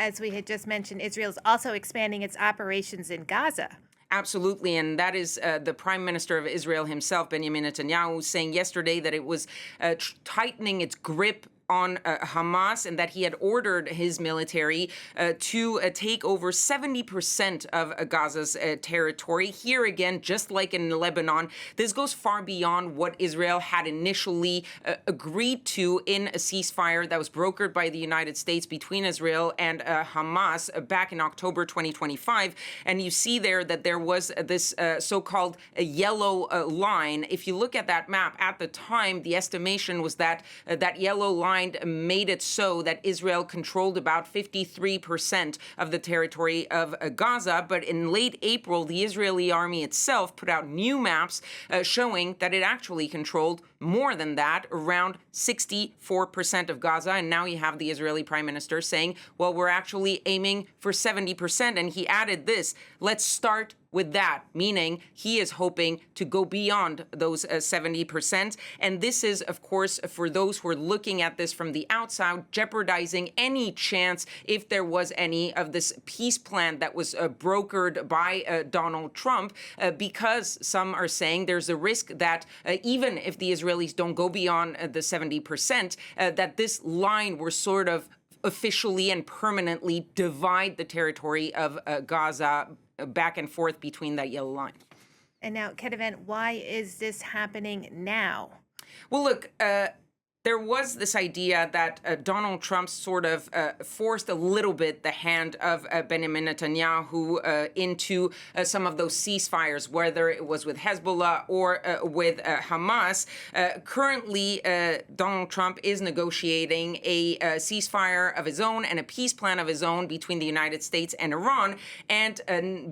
as we had just mentioned, Israel's also expanding its operations in Gaza. Absolutely. And that is the Prime Minister of Israel himself, Benjamin Netanyahu, saying yesterday that it was tightening its grip on Hamas, and that he had ordered his military to take over 70% of Gaza's territory. Here again, just like in Lebanon, this goes far beyond what Israel had initially agreed to in a ceasefire that was brokered by the United States between Israel and Hamas back in October 2025. And you see there that there was this so-called yellow line. If you look at that map at the time, the estimation was that that yellow line made it so that Israel controlled about 53% of the territory of Gaza. But in late April, the Israeli army itself put out new maps showing that it actually controlled more than that, around 64% of Gaza. And now you have the Israeli prime minister saying, well, we're actually aiming for 70%. And he added this, let's start with that, meaning he is hoping to go beyond those 70%. And this is, of course, for those who are looking at this from the outside, jeopardizing any chance, if there was any, of this peace plan that was brokered by Donald Trump, because some are saying there's a risk that even if the Israelis don't go beyond the 70%, that this line will sort of officially and permanently divide the territory of Gaza back and forth between that yellow line. And now, Kethevane, why is this happening now? Well, look, there was this idea that Donald Trump sort of forced a little bit the hand of Benjamin Netanyahu into some of those ceasefires, whether it was with Hezbollah or with Hamas. Currently, Donald Trump is negotiating a ceasefire of his own and a peace plan of his own between the United States and Iran. And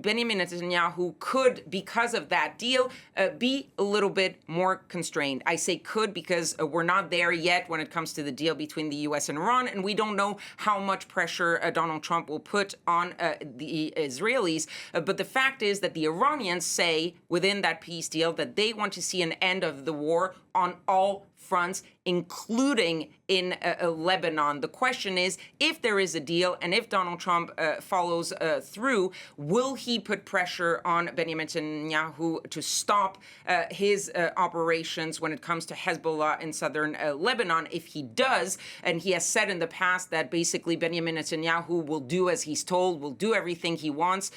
Benjamin Netanyahu could, because of that deal, be a little bit more constrained. I say could because we're not there yet when it comes to the deal between the U.S. and Iran, and we don't know how much pressure Donald Trump will put on the Israelis. But the fact is that the Iranians say within that peace deal that they want to see an end of the war on all fronts, including in Lebanon. The question is, if there is a deal and if Donald Trump follows through, will he put pressure on Benjamin Netanyahu to stop his operations when it comes to Hezbollah in southern Lebanon? If he does, and he has said in the past that basically Benjamin Netanyahu will do as he's told, will do everything he wants,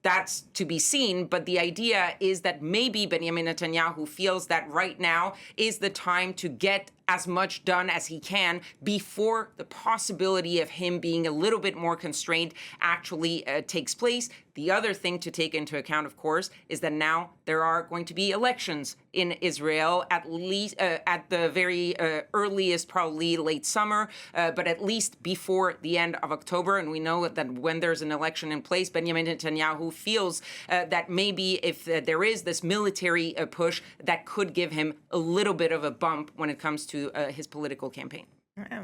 that's to be seen. But the idea is that maybe Benjamin Netanyahu feels that right now is the time to get as much done as he can before the possibility of him being a little bit more constrained actually takes place. The other thing to take into account, of course, is that now there are going to be elections in Israel, at least at the very earliest, probably late summer, but at least before the end of October. And we know that when there's an election in place, Benjamin Netanyahu feels that maybe if there is this military push, that could give him a little bit of a bump when it comes to his political campaign.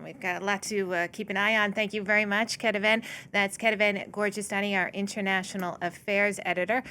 We've got a lot to keep an eye on. Thank you very much, Kethevane. That's Kethevane Gorjestani, our international affairs editor.